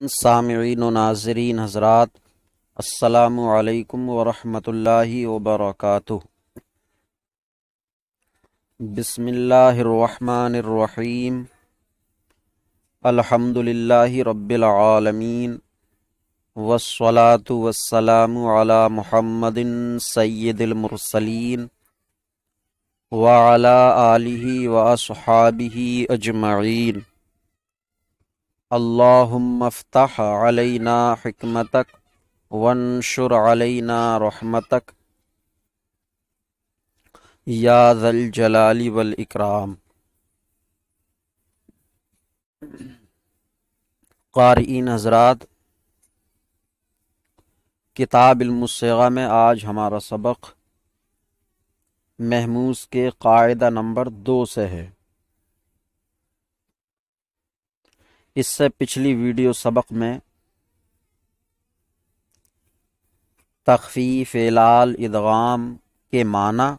سامعین و ناظرین حضرات، السلام علیکم ورحمۃ اللہ وبرکاتہ۔ بسم اللہ الرحمن الرحیم، الحمد للہ رب العالمین، والصلاة والسلام علی محمد سید المرسلین وعلی آلہ واصحابہ اجمعین۔ اللہم افتح علینا حکمتک وانشر علینا رحمتک یا ذا الجلال والاکرام۔ قارئین حضرات، کتاب علم الصیغہ میں آج ہمارا سبق محموز کے قاعدہ نمبر 2 سے ہے۔ اس سے پچھلی ویڈیو سبق میں تخفیف، اعلال، ادغام کے معنی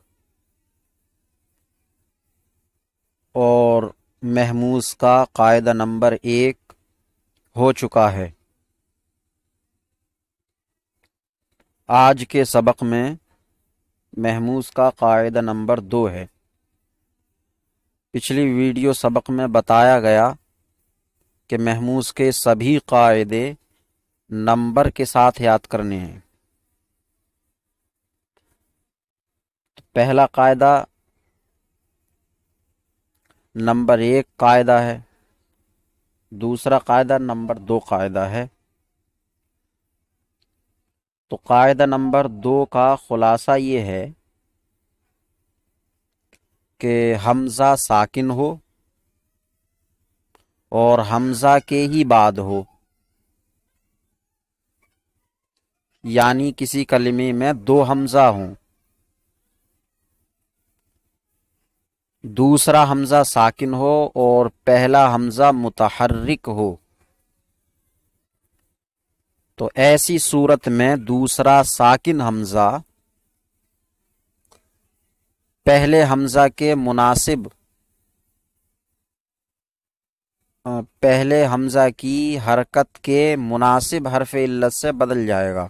اور محموز کا قاعدہ نمبر 1 ہو چکا ہے۔ آج کے سبق میں محموز کا قاعدہ نمبر 2 ہے۔ پچھلی ویڈیو سبق میں بتایا گیا کہ محموز کے سبھی قاعدے نمبر کے ساتھ یاد کرنے ہیں۔ پہلا قاعدہ نمبر 1 قاعدہ ہے، دوسرا قاعدہ نمبر 2 قاعدہ ہے۔ تو قاعدہ نمبر 2 کا خلاصہ یہ ہے کہ حمزہ ساکن ہو اور حمزہ کے ہی بعد ہو، یعنی کسی کلمے میں 2 حمزہ ہوں، دوسرا حمزہ ساکن ہو اور پہلا حمزہ متحرک ہو، تو ایسی صورت میں دوسرا ساکن حمزہ پہلے حمزہ کے مناسب، پہلے حمزہ کی حرکت کے مناسب حرف علت سے بدل جائے گا۔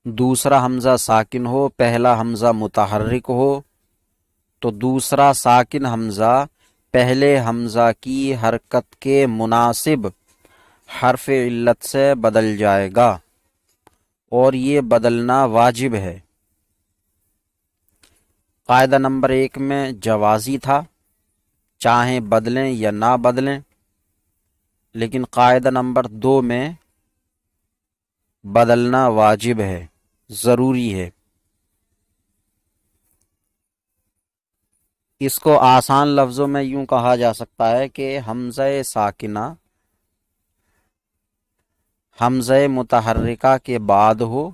دوسرا حمزہ ساکن ہو، پہلا حمزہ متحرک ہو، تو دوسرا ساکن حمزہ پہلے حمزہ کی حرکت کے مناسب حرف علت سے بدل جائے گا، اور یہ بدلنا واجب ہے۔ قاعدہ نمبر 1 میں جوازی تھا، چاہیں بدلیں یا نہ بدلیں، لیکن قاعدہ نمبر 2 میں بدلنا واجب ہے، ضروری ہے۔ اس کو آسان لفظوں میں یوں کہا جا سکتا ہے کہ حمزہ ساکنہ حمزہ متحرکہ کے بعد ہو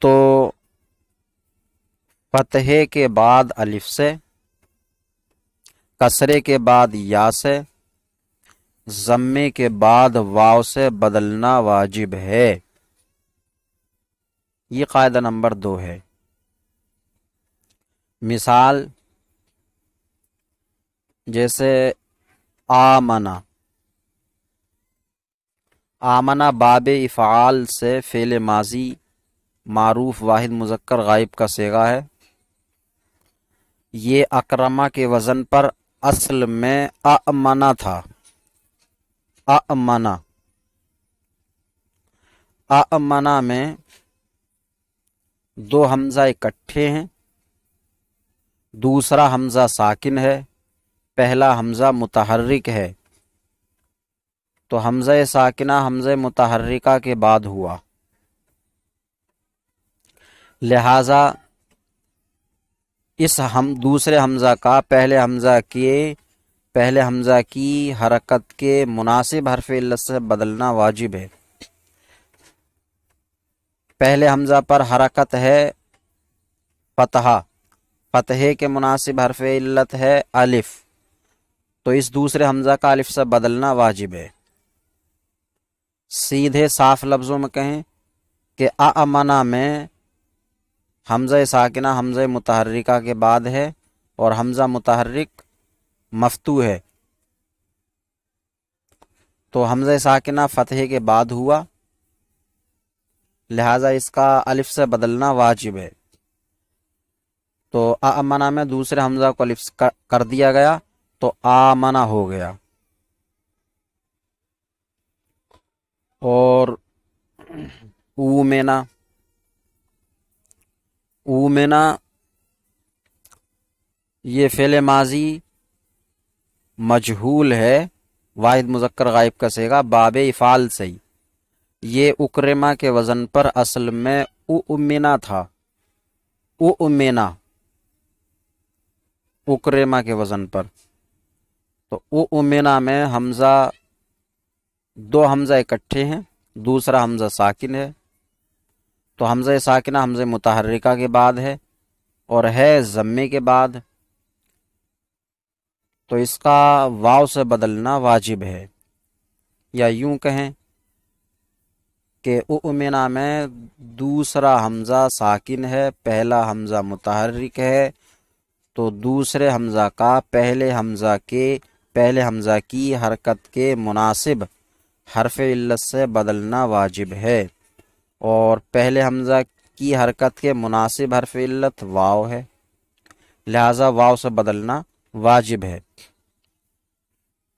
تو فتحے کے بعد الف سے، کسرے کے بعد یا سے، ضمے کے بعد واو سے بدلنا واجب ہے۔ یہ قاعدہ نمبر 2 ہے۔ مثال جیسے آمنا، آمنا باب افعال سے فعل ماضی معروف واحد مذکر غائب کا صیغہ ہے۔ یہ اکرمہ کے وزن پر اصل میں اَأْمَنَ تھا، اَأْمَنَ، اَأْمَنَ میں 2 حمزہ اکٹھے ہیں، دوسرا حمزہ ساکن ہے، پہلا حمزہ متحرک ہے، تو حمزہ ساکنہ حمزہ متحرکہ کے بعد ہوا، لہذا اس دوسرے حمزہ کا پہلے حمزہ کی حرکت کے مناسب حرف علت سے بدلنا واجب ہے۔ پہلے حمزہ پر حرکت ہے فتحہ، فتحے کے مناسب حرف علت ہے الف، تو اس دوسرے حمزہ کا الف سے بدلنا واجب ہے۔ سیدھے صاف لفظوں میں کہیں کہ اَأْمَنَ میں حمزہ ساکنہ حمزہ متحرکہ کے بعد ہے، اور حمزہ متحرک مفتوح ہے، تو حمزہ ساکنہ فتحے کے بعد ہوا، لہذا اس کا الف سے بدلنا واجب ہے۔ تو آمنہ میں دوسرے حمزہ کو الف کر دیا گیا تو آمنہ ہو گیا۔ اور اومنا، اومنا یہ فعل ماضی مجہول ہے، واحد مذکر غائب کا صیغہ باب افعال سے ہی۔ یہ اکرما کے وزن پر اصل میں اؤمنا تھا، اؤمنا اکرما کے وزن پر۔ تو اؤمنا میں حمزہ، دو حمزہ اکٹھے ہیں، دوسرا حمزہ ساکن ہے، تو حمزہ ساکنہ حمزہ متحرکہ کے بعد ہے اور ہے ضمے کے بعد، تو اس کا واو سے بدلنا واجب ہے، یا یوں کہیں کہ اؤمنا میں دوسرا حمزہ ساکن ہے، پہلا حمزہ متحرک ہے، تو دوسرے حمزہ کا پہلے حمزہ کی حرکت کے مناسب حرف علت سے بدلنا واجب ہے، اور پہلے حمزہ کی حرکت کے مناسب حرف علت واو ہے، لہذا واو سے بدلنا واجب ہے۔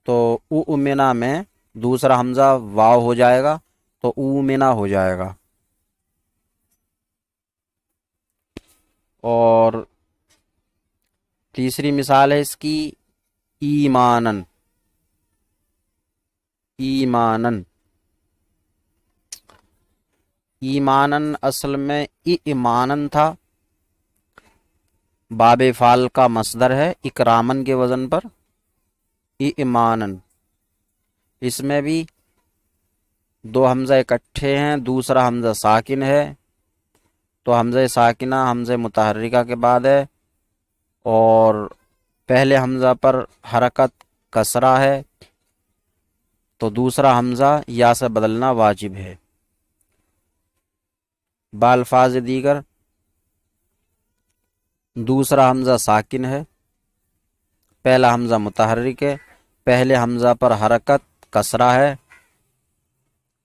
تو اؤمنا میں دوسرا حمزہ واو ہو جائے گا تو اومنا ہو جائے گا۔ اور تیسری مثال ہے اس کی ایمانن، ایمانن، ایمانن اصل میں ایمانن تھا، باب فعل کا مصدر ہے اکرامن کے وزن پر، ایمانن۔ اس میں بھی دو حمزہ اکٹھے ہیں، دوسرا حمزہ ساکن ہے، تو حمزہ ساکنہ حمزہ متحرکہ کے بعد ہے، اور پہلے حمزہ پر حرکت کسرہ ہے، تو دوسرا حمزہ یا سے بدلنا واجب ہے۔ بالفاظ دیگر دوسرا حمزہ ساکن ہے، پہلا حمزہ متحرک ہے، پہلے حمزہ پر حرکت کسرہ ہے،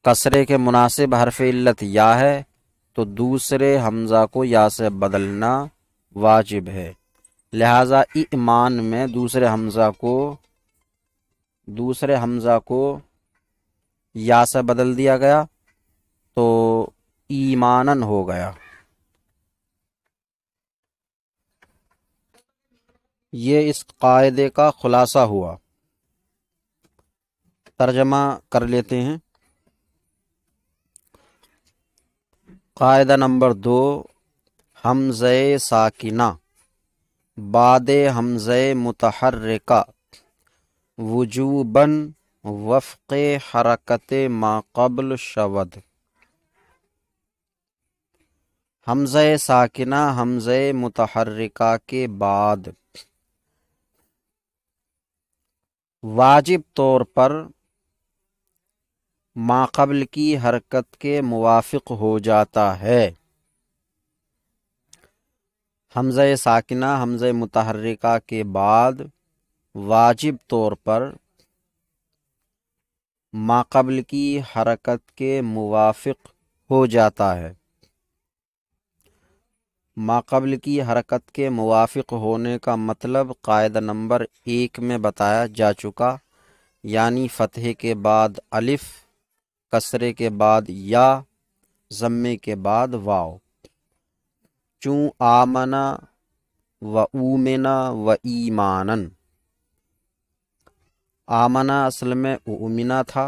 کسرے کے مناسب حرف علت یا ہے، تو دوسرے حمزہ کو یا سے بدلنا واجب ہے، لہذا ایمان میں دوسرے حمزہ کو یا سے بدل دیا گیا تو ایمانن ہو گیا۔ یہ اس قاعدے کا خلاصہ ہوا۔ ترجمہ کر لیتے ہیں۔ قاعدہ نمبر 2، حمزہ ساکنہ بعد حمزہ متحرکہ وجوباً وفق حرکت ما قبل شود۔ حمزہ ساکنہ حمزہ متحرکہ کے بعد واجب طور پر ما قبل کی حرکت کے موافق ہو جاتا ہے۔ حمزہ ساکنہ حمزہ متحرکہ کے بعد واجب طور پر ما قبل کی حرکت کے موافق ہو جاتا ہے۔ ما قبل کی حرکت کے موافق ہونے کا مطلب قاعدہ نمبر 1 میں بتایا جا چکا، یعنی فتحے کے بعد الف، کسرے کے بعد یا، ضمے کے بعد واو۔ چوں آمنا و اومنا و ایمانن، آمنا اصل میں اومنا تھا،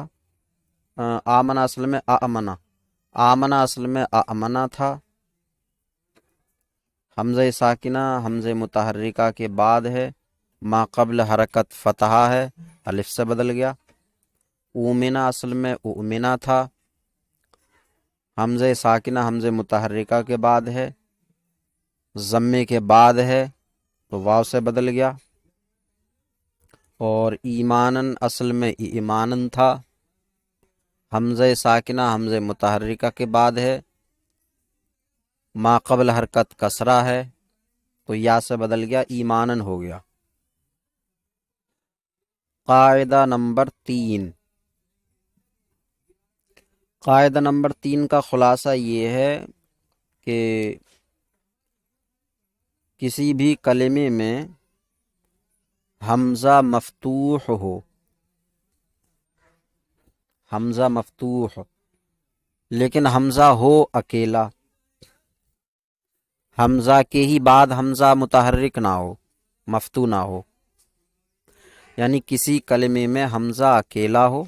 آمنا اصل میں آمنا، آمنا اصل میں آمنا تھا، حمزہ ساکنہ حمزہ متحرکہ کے بعد ہے، ما قبل حرکت فتحہ ہے، الف سے بدل گیا۔ اومنا اصل میں اومنا تھا، حمزہ ساکنہ حمزہ متحرکہ کے بعد ہے، ضمے کے بعد ہے تو واو سے بدل گیا۔ اور ایمانن اصل میں ایمانن تھا، حمزہ ساکنہ حمزہ متحرکہ کے بعد ہے، ما قبل حرکت کسرہ ہے تو یا سے بدل گیا، ایمانن ہو گیا۔ قاعدہ نمبر 3، قاعدہ نمبر 3 کا خلاصہ یہ ہے کہ کسی بھی کلمے میں حمزہ مفتوح ہو، حمزہ مفتوح، لیکن حمزہ ہو اکیلا، حمزہ کے ہی بعد حمزہ متحرک نہ ہو، مفتوح نہ ہو، یعنی کسی کلمے میں حمزہ اکیلا ہو،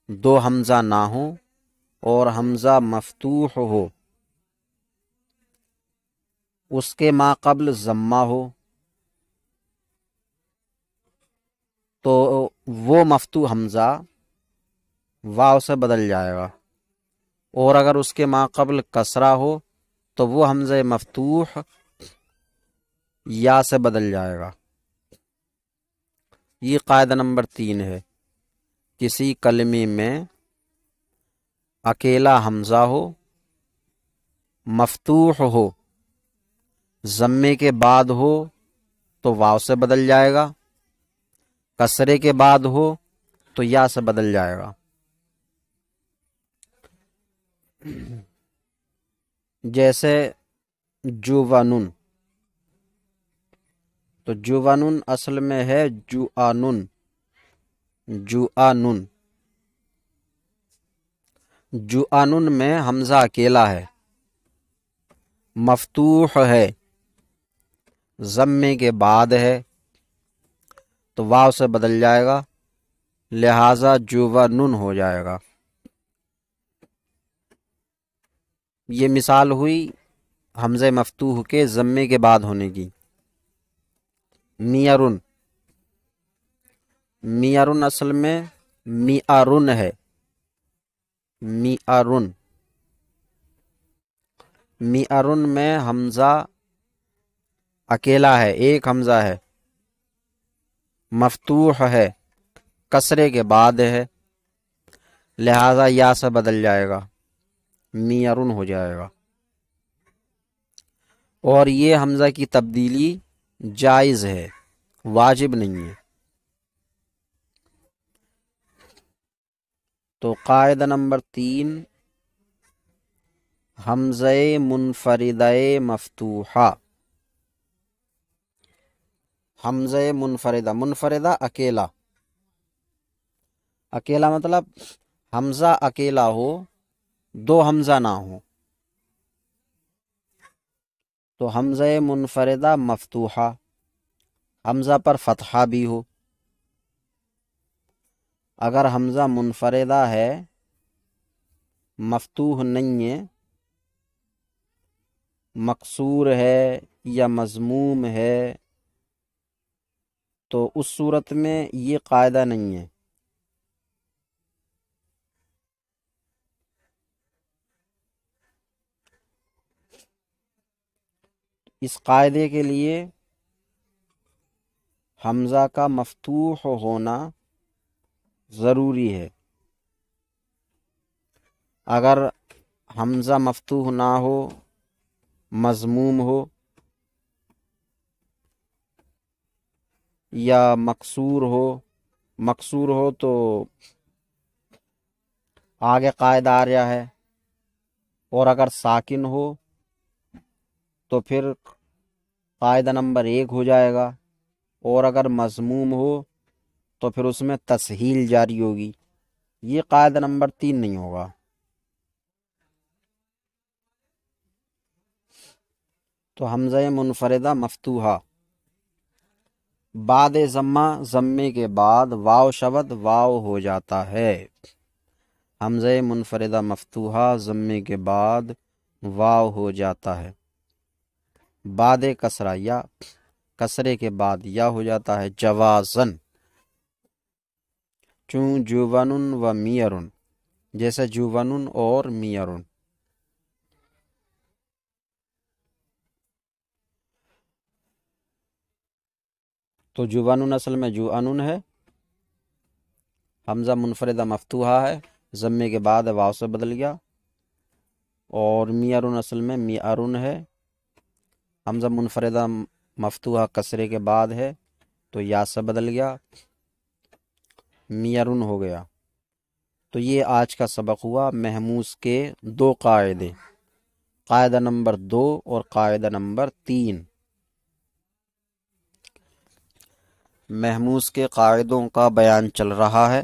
دو حمزہ نہ ہو اور حمزہ مفتوح ہو، اس کے ما قبل ضمہ ہو، تو وہ مفتوح حمزہ واو سے بدل جائے گا، اور اگر اس کے ما قبل کسرہ ہو تو وہ حمزہ مفتوح یا سے بدل جائے گا۔ یہ قاعدہ نمبر 3 ہے، کسی کلمے میں اکیلا حمزہ ہو، مفتوح ہو، ضمے کے بعد ہو تو واو سے بدل جائے گا، کسرے کے بعد ہو تو یا سے بدل جائے گا۔ جیسے جوونن، تو جوونن اصل میں ہے جوآنن، جوآنن، جوآنن میں حمزہ اکیلا ہے، مفتوح ہے، ضمے کے بعد ہے تو واو سے بدل جائے گا، لہذا جوونن ہو جائے گا۔ یہ مثال ہوئی حمزہ مفتوح کے ضمے کے بعد ہونے کی۔ میارن، میارن اصل میں میارن ہے، میارن، میارن میں حمزہ اکیلا ہے، ایک حمزہ ہے، مفتوح ہے، کسرے کے بعد ہے، لہذا یا سے بدل جائے گا، میارن ہو جائے گا، اور یہ حمزہ کی تبدیلی جائز ہے، واجب نہیں ہے۔ تو قاعدہ نمبر 3، حمزہ منفردہ مفتوحہ، حمزہ منفردہ، منفردہ اکیلا، اکیلا مطلب حمزہ اکیلا ہو، دو حمزہ نہ ہو، تو حمزہ منفردہ مفتوحہ، حمزہ پر فتحہ بھی ہو۔ اگر حمزہ منفردہ ہے، مفتوح نہیں ہے، مکسور ہے یا مضموم ہے، تو اس صورت میں یہ قاعدہ نہیں ہے۔ اس قاعدے کے لیے حمزہ کا مفتوح ہونا ضروری ہے۔ اگر حمزہ مفتوح نہ ہو، مضموم ہو یا مکسور ہو تو آگے قاعدہ آ رہا ہے، اور اگر ساکن ہو تو پھر قاعدہ نمبر 1 ہو جائے گا، اور اگر مضموم ہو تو پھر اس میں تسہیل جاری ہوگی، یہ قاعدہ نمبر 3 نہیں ہوگا۔ تو حمزہ منفردہ مفتوحہ، بعد ضمہ، ضمے کے بعد واو شود واو ہو جاتا ہے، حمزہ منفردہ مفتوحہ ضمے کے بعد واو ہو جاتا ہے، بعد کسرہ یا کسرے کے بعد یا ہو جاتا ہے، جوازن، چون جوونن و میرن، جیسے جوونن اور میرن۔ تو جوونن اصل میں جوانن ہے، حمزہ منفردہ مفتوحہ ہے، ضمے کے بعد واو سے بدل گیا، اور میارن اصل میں میارن ہے، حمزہ منفردہ مفتوحہ کسرے کے بعد ہے تو یا سے بدل گیا، میرن ہو گیا۔ تو یہ آج کا سبق ہوا محموز کے دو قاعدے، قاعدہ نمبر 2 اور قاعدہ نمبر 3۔ محموز کے قاعدوں کا بیان چل رہا ہے۔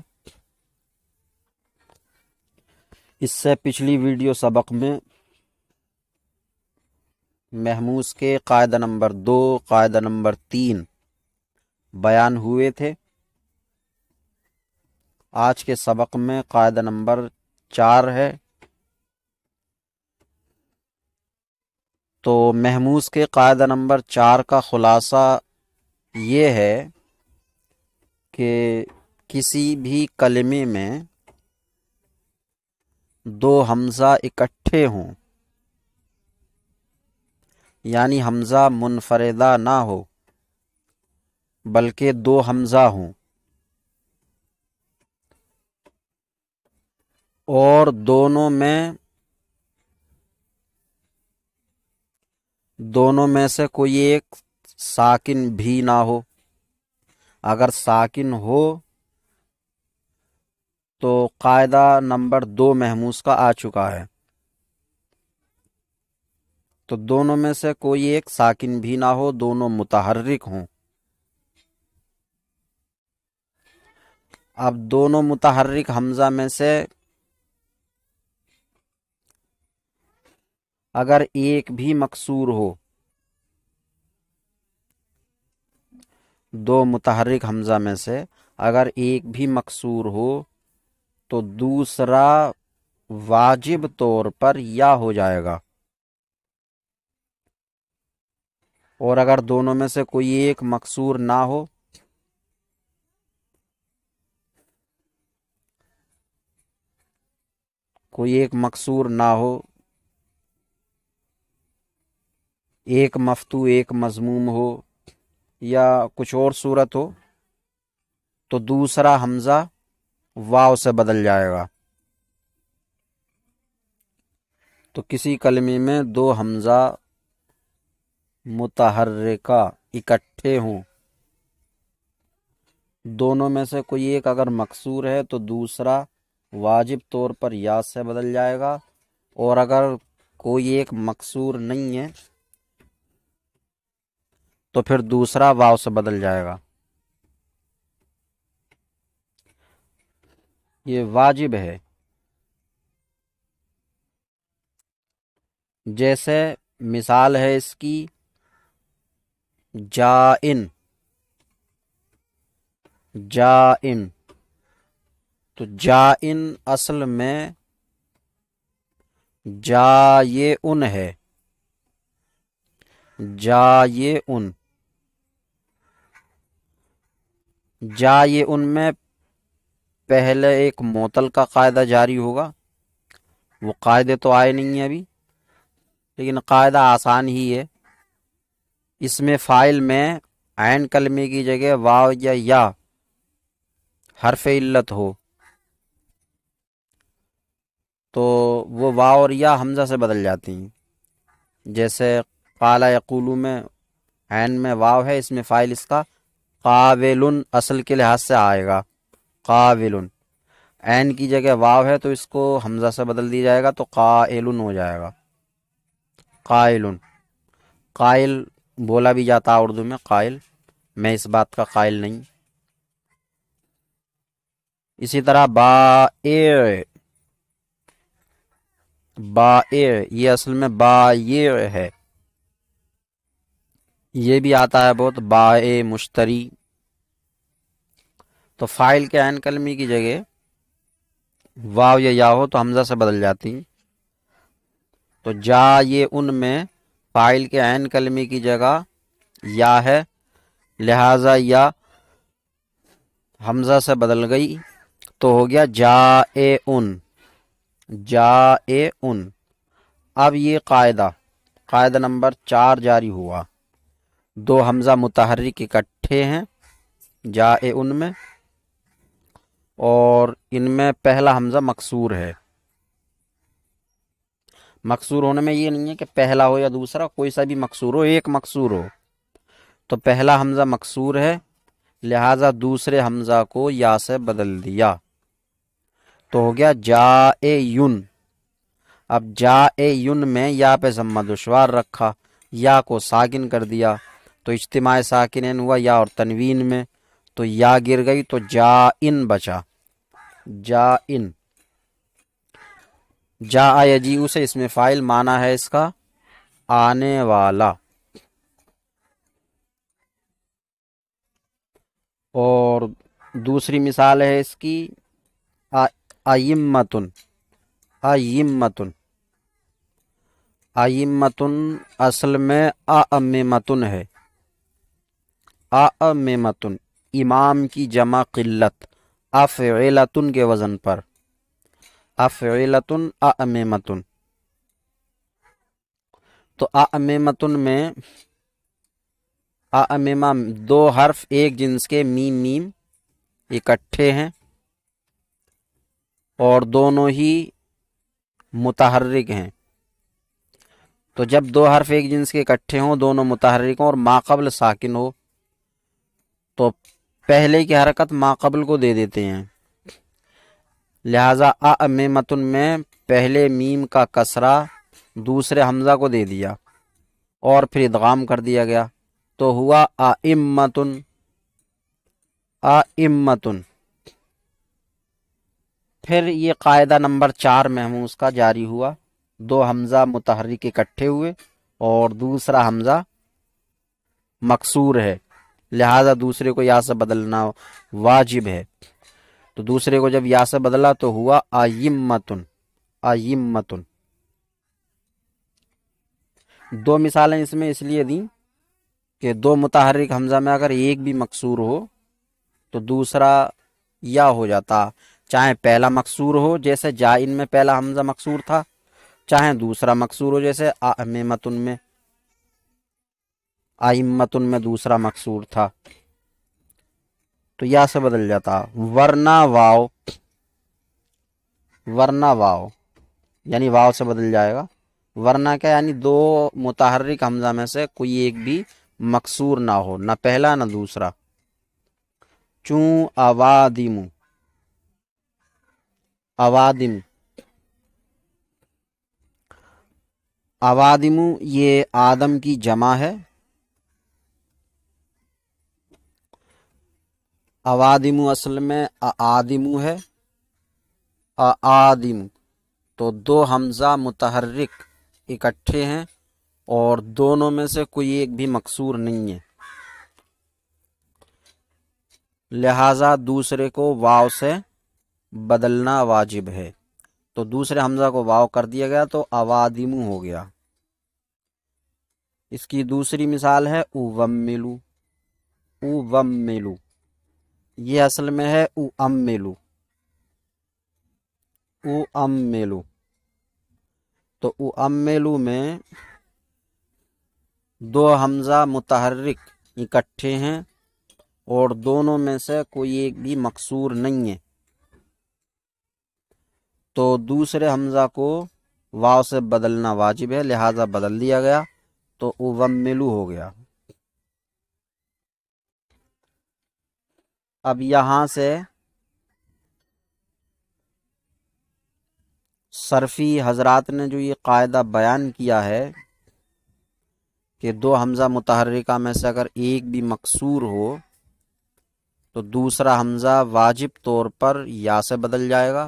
اس سے پچھلی ویڈیو سبق میں محموز کے قاعدہ نمبر 2، قاعدہ نمبر 3 بیان ہوئے تھے۔ آج کے سبق میں قاعدہ نمبر 4 ہے۔ تو محموز کے قاعدہ نمبر 4 کا خلاصہ یہ ہے کہ کسی بھی کلمے میں دو حمزہ اکٹھے ہوں، یعنی حمزہ منفردہ نہ ہو بلکہ دو حمزہ ہوں، اور دونوں میں سے کوئی ایک ساکن بھی نہ ہو۔ اگر ساکن ہو تو قاعدہ نمبر 2 محموز کا آ چکا ہے۔ تو دونوں میں سے کوئی ایک ساکن بھی نہ ہو، دونوں متحرک ہوں۔ اب دونوں متحرک حمزہ میں سے اگر ایک بھی مکسور ہو، دو متحرک حمزہ میں سے اگر ایک بھی مکسور ہو تو دوسرا واجب طور پر یا ہو جائے گا، اور اگر دونوں میں سے کوئی ایک مکسور نہ ہو ایک مفتوح ایک مضموم ہو یا کچھ اور صورت ہو تو دوسرا حمزہ واو سے بدل جائے گا۔ تو کسی کلمے میں دو حمزہ متحرکہ اکٹھے ہوں، دونوں میں سے کوئی ایک اگر مکسور ہے تو دوسرا واجب طور پر یا سے بدل جائے گا، اور اگر کوئی ایک مکسور نہیں ہے تو پھر دوسرا واو سے بدل جائے گا۔ یہ واجب ہے۔ جیسے مثال ہے اس کی جائن، تو جائن اصل میں جائن ہے، جائن میں پہلے ایک معطل کا قاعدہ جاری ہوگا، وہ قاعدے تو آئے نہیں ہیں ابھی، لیکن قاعدہ آسان ہی ہے۔ اس میں فاعل میں عین کلمے کی جگہ واو یا حرف علت ہو تو وہ واو اور یا حمزہ سے بدل جاتی ہیں۔ جیسے قال یقولو میں عین میں واو ہے، اس میں فاعل اس کا قاولن اصل کے لحاظ سے آئے گا، قاولن۔ عین کی جگہ واو ہے تو اس کو حمزہ سے بدل دی جائے گا تو قائلن ہو جائے گا، قائلن۔ قائل بولا بھی جاتا اردو میں، قائل، میں اس بات کا قائل نہیں۔ اسی طرح بائع، یہ اصل میں بائع ہے، یہ بھی آتا ہے بہت، بائع مشتری۔ تو فاعل کے عین کلمے کی جگہ واو یا ہو تو حمزہ سے بدل جاتی۔ تو ان میں فاعل کے عین کلمے کی جگہ یا ہے، لہذا یا حمزہ سے بدل گئی تو ہو گیا جائن۔ اب یہ قاعدہ نمبر 4 جاری ہوا۔ دو حمزہ متحرک اکٹھے ہیں جائن میں، اور ان میں پہلا حمزہ مکسور ہے۔ مکسور ہونے میں یہ نہیں ہے کہ پہلا ہو یا دوسرا، کوئی سا بھی مکسور ہو، ایک مکسور ہو۔ تو پہلا حمزہ مکسور ہے، لہذا دوسرے حمزہ کو یا سے بدل دیا تو ہو گیا جائن۔ اب جائن میں یا پہ ضمہ دشوار رکھا، یا کو ساکن کر دیا تو اجتماع ساکنین ہوا یا اور تنوین میں، تو یا گر گئی تو جائن بچا، جائن۔ جاء یجیء سے اس میں فاعل معنی ہے اس کا آنے والا، اور دوسری مثال ہے اس کی ائمتن، ائمتن، ائمتن اصل میں ائمتن ہے، ائمتن امام کی جمع قلت، افعلتن کے وزن پر، افعلتن ائمتن۔ تو ائمتن میں ائمہ دو حرف ایک جنس کے میم میم اکٹھے ہیں اور دونوں ہی متحرک ہیں، تو جب دو حرف ایک جنس کے اکٹھے ہوں، دونوں متحرک ہوں اور ماقبل ساکن ہو تو پہلے کی حرکت ماقبل کو دے دیتے ہیں، لہذا ائمتن میں پہلے میم کا کسرہ دوسرے حمزہ کو دے دیا اور پھر ادغام کر دیا گیا تو ہوا ائمتن، ائمتن۔ پھر یہ قاعدہ نمبر 4 محموز کا جاری ہوا، دو حمزہ متحرک اکٹھے ہوئے اور دوسرا حمزہ مکسور ہے، لہذا دوسرے کو یا سے بدلنا واجب ہے، تو دوسرے کو جب یا سے بدلا تو ہوا ائمتن، ائمتن۔ دو مثالیں اس میں اس لیے دیں کہ دو متحرک حمزہ میں اگر ایک بھی مکسور ہو تو دوسرا یا ہو جاتا، چاہے پہلا مکسور ہو جیسے جائن میں پہلا حمزہ مکسور تھا، چاہے دوسرا مکسور ہو جیسے ائمتن میں، ائمتن میں دوسرا مکسور تھا تو یا سے بدل جاتا، ورنہ واو، ورنہ واو یعنی واو سے بدل جائے گا، ورنہ کیا یعنی دو متحرک حمزہ میں سے کوئی ایک بھی مکسور نہ ہو، نہ پہلا نہ دوسرا، چوں اوادم، اوادم، اوادم یہ آدم کی جمع ہے، اوادم اصل میں آدم ہے، آدم، تو دو حمزہ متحرک اکٹھے ہیں اور دونوں میں سے کوئی ایک بھی مکسور نہیں ہے، لہذا دوسرے کو واو سے بدلنا واجب ہے، تو دوسرے حمزہ کو واو کر دیا گیا تو اوادم ہو گیا۔ اس کی دوسری مثال ہے اوملو، اوملو، یہ اصل میں ہے اوملو، اوملو، تو اوملو میں دو حمزہ متحرک اکٹھے ہیں اور دونوں میں سے کوئی ایک بھی مکسور نہیں ہے، تو دوسرے حمزہ کو واو سے بدلنا واجب ہے، لہذا بدل دیا گیا تو اوملو ہو گیا۔ اب یہاں سے صرفی حضرات نے جو یہ قاعدہ بیان کیا ہے کہ دو حمزہ متحرکہ میں سے اگر ایک بھی مکسور ہو تو دوسرا حمزہ واجب طور پر یا سے بدل جائے گا،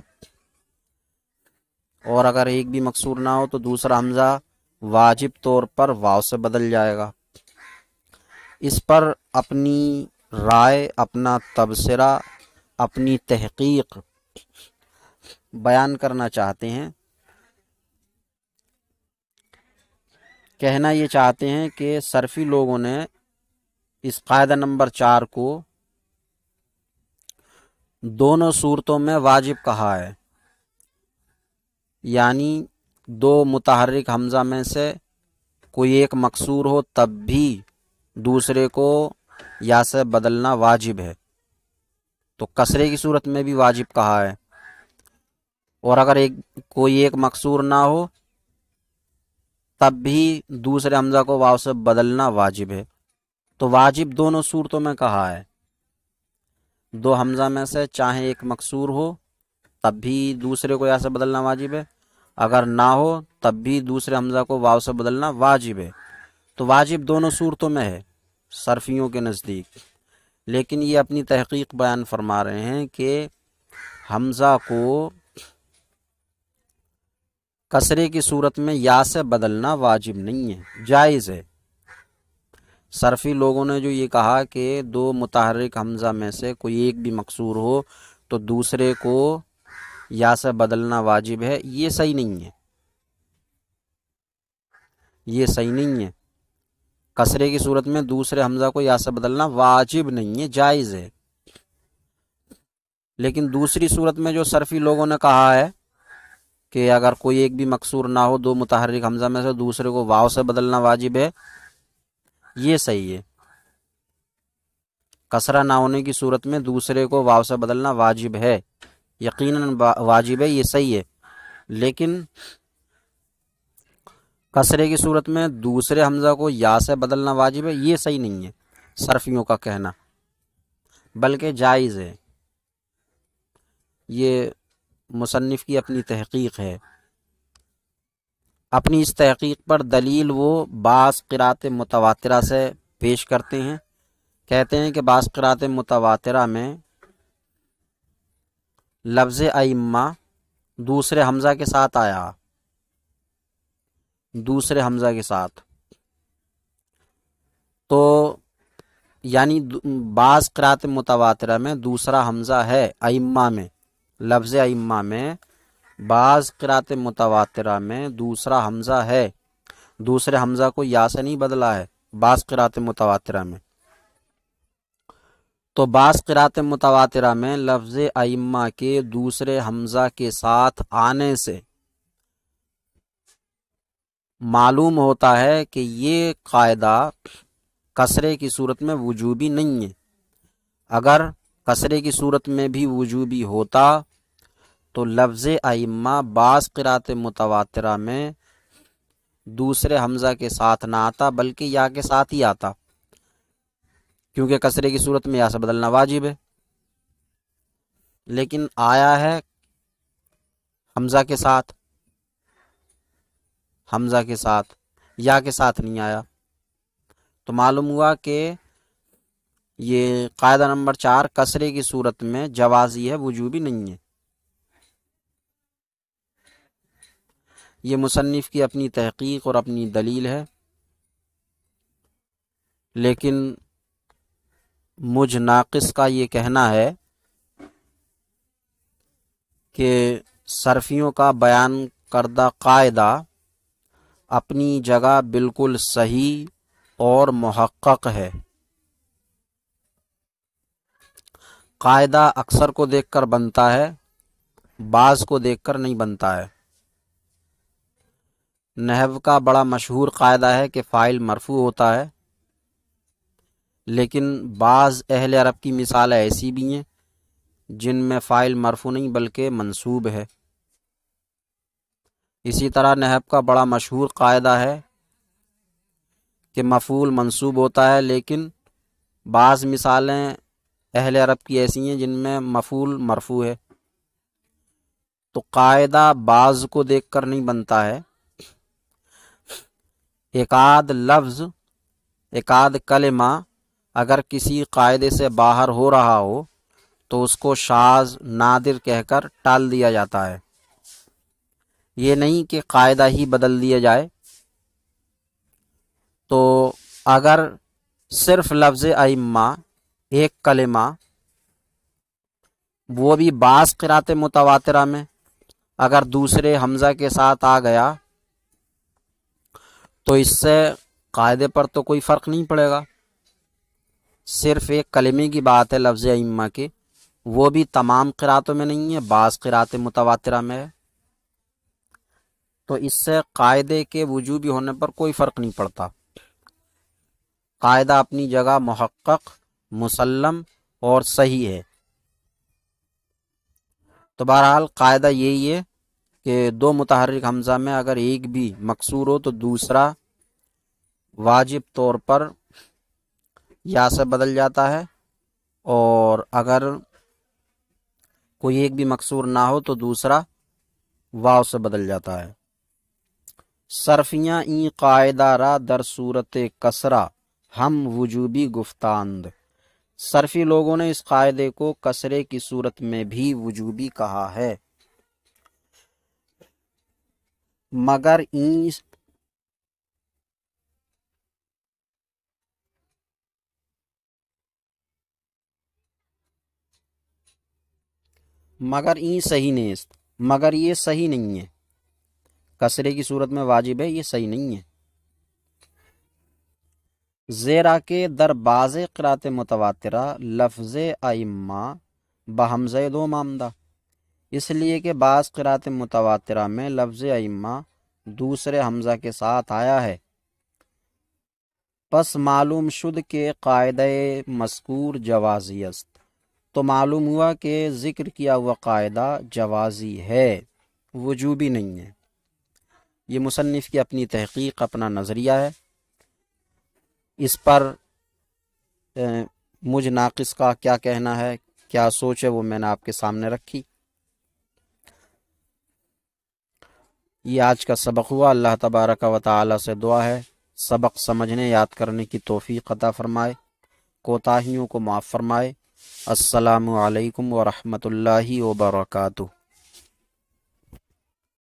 اور اگر ایک بھی مکسور نہ ہو تو دوسرا حمزہ واجب طور پر واو سے بدل جائے گا۔ اس پر اپنی رائے، اپنا تبصرہ، اپنی تحقیق بیان کرنا چاہتے ہیں، کہنا یہ چاہتے ہیں کہ صرفی لوگوں نے اس قاعدہ نمبر 4 کو دونوں صورتوں میں واجب کہا ہے، یعنی دو متحرک حمزہ میں سے کوئی ایک مکسور ہو تب بھی دوسرے کو یا سے بدلنا واجب ہے، تو کسرے کی صورت میں بھی واجب کہا ہے، اور اگر کوئی ایک مکسور نہ ہو تب بھی دوسرے حمزہ کو واو سے بدلنا واجب ہے، تو واجب دونوں صورتوں میں کہا ہے، دو حمزہ میں سے چاہے ایک مکسور ہو تب بھی دوسرے کو یا سے بدلنا واجب ہے، اگر نہ ہو تب بھی دوسرے حمزہ کو واو سے بدلنا واجب ہے۔ تو واجب دونوں صورتوں میں ہے صرفیوں کے نزدیک، لیکن یہ اپنی تحقیق بیان فرما رہے ہیں کہ حمزہ کو کسرے کی صورت میں یا سے بدلنا واجب نہیں ہے، جائز ہے۔ صرفی لوگوں نے جو یہ کہا کہ دو متحرک حمزہ میں سے کوئی ایک بھی مکسور ہو تو دوسرے کو یا سے بدلنا واجب ہے، یہ صحیح نہیں ہے، یہ صحیح نہیں ہے۔ کسرے کی صورت میں دوسرے حمزہ کو یا سے بدلنا واجب نہیں ہے، جائز ہے۔ لیکن دوسری صورت میں جو صرفی لوگوں نے کہا ہے کہ اگر کوئی ایک بھی مکسور نہ ہو دو متحرک حمزہ میں سے دوسرے کو واو سے بدلنا واجب ہے، یہ صحیح ہے۔ کسرہ نہ ہونے کی صورت میں دوسرے کو واو سے بدلنا واجب ہے، یقیناً واجب ہے، یہ صحیح ہے۔ لیکن کسرے کی صورت میں دوسرے حمزہ کو یا سے بدلنا واجب ہے، یہ صحیح نہیں ہے صرفیوں کا کہنا، بلکہ جائز ہے۔ یہ مصنف کی اپنی تحقیق ہے، اپنی اس تحقیق پر دلیل وہ بعض قرات متواترہ سے پیش کرتے ہیں۔ کہتے ہیں کہ بعض قرات متواترہ میں لفظ ائمہ دوسرے حمزہ کے ساتھ آیا، دوسرے حمزہ کے ساتھ، تو یعنی بعض قرات متواترہ میں دوسرا حمزہ ہے ائمہ میں، لفظ ائمہ میں بعض قرات متواترہ میں دوسرا حمزہ ہے، دوسرے حمزہ کو یا سے نہیں بدلا ہے بعض قرات متواترہ میں۔ تو بعض قرات متواترہ میں لفظ ائمہ کے دوسرے حمزہ کے ساتھ آنے سے معلوم ہوتا ہے کہ یہ قاعدہ کسرے کی صورت میں وجوبی نہیں ہے۔ اگر کسرے کی صورت میں بھی وجوبی ہوتا تو لفظ ائمہ بعض قرات متواترہ میں دوسرے حمزہ کے ساتھ نہ آتا بلکہ یا کے ساتھ ہی آتا، کیونکہ کسرے کی صورت میں یا سے بدلنا واجب ہے۔ لیکن آیا ہے حمزہ کے ساتھ، حمزہ کے ساتھ، یا کے ساتھ نہیں آیا، تو معلوم ہوا کہ یہ قاعدہ نمبر 4 کسرے کی صورت میں جوازی ہے، وجوبی نہیں ہے۔ یہ مصنف کی اپنی تحقیق اور اپنی دلیل ہے، لیکن مجھ ناقص کا یہ کہنا ہے کہ صرفیوں کا بیان کردہ قاعدہ اپنی جگہ بالکل صحیح اور محقق ہے۔ قاعدہ اکثر کو دیکھ کر بنتا ہے، بعض کو دیکھ کر نہیں بنتا ہے۔ نحو کا بڑا مشہور قاعدہ ہے کہ فاعل مرفوع ہوتا ہے، لیکن بعض اہل عرب کی مثالیں ایسی بھی ہیں جن میں فاعل مرفوع نہیں بلکہ منصوب ہے۔ اسی طرح نحو کا بڑا مشہور قاعدہ ہے کہ مفعول منصوب ہوتا ہے، لیکن بعض مثالیں اہل عرب کی ایسی ہیں جن میں مفعول مرفوع ہے۔ تو قاعدہ بعض کو دیکھ کر نہیں بنتا ہے، ایک آدھ لفظ، ایک آدھ کلمہ اگر کسی قاعدے سے باہر ہو رہا ہو تو اس کو شاذ نادر کہہ کر ٹال دیا جاتا ہے، یہ نہیں کہ قاعدہ ہی بدل دیا جائے۔ تو اگر صرف لفظ ائمہ ایک کلمہ، وہ بھی بعض قرات متواترہ میں اگر دوسرے حمزہ کے ساتھ آ گیا تو اس سے قاعدے پر تو کوئی فرق نہیں پڑے گا، صرف ایک کلمے کی بات ہے لفظ ائمہ کی، وہ بھی تمام قراتوں میں نہیں ہے، بعض قرات متواترہ میں ہے، تو اس سے قاعدے کے وجوبی ہونے پر کوئی فرق نہیں پڑتا۔ قاعدہ اپنی جگہ محقق، مسلم اور صحیح ہے۔ تو بہرحال قاعدہ یہی ہے کہ دو متحرک حمزہ میں اگر ایک بھی مکسور ہو تو دوسرا واجب طور پر یا سے بدل جاتا ہے، اور اگر کوئی ایک بھی مکسور نہ ہو تو دوسرا واو سے بدل جاتا ہے۔ صرفیاں این قاعدہ را در صورت کسرہ ہم وجوبی گفتاند، صرفی لوگوں نے اس قاعدے کو کسرے کی صورت میں بھی وجوبی کہا ہے۔ مگر این صحیح نہیں، مگر یہ صحیح نہیں ہے، کسرے کی صورت میں واجب ہے، یہ صحیح نہیں ہے۔ زیرا کہ در بعض قرات متواترہ لفظ ائمہ بحمزہ دوم آمدہ، اس لیے کہ بعض قرات متواترہ میں لفظ ائمہ دوسرے حمزہ کے ساتھ آیا ہے، پس معلوم شد کہ قاعدہ مذکور جوازی است، تو معلوم ہوا کہ ذکر کیا ہوا قاعدہ جوازی ہے، وجوبی نہیں ہے۔ یہ مصنف کی اپنی تحقیق، اپنا نظریہ ہے، اس پر مجھ ناقص کا کیا کہنا ہے، کیا سوچ ہے، وہ میں نے آپ کے سامنے رکھی۔ یہ آج کا سبق ہوا۔ اللہ تبارک و تعالی سے دعا ہے سبق سمجھنے، یاد کرنے کی توفیق عطا فرمائے، کوتاہیوں کو معاف فرمائے۔ السلام علیکم ورحمۃ اللہ وبرکاتہ۔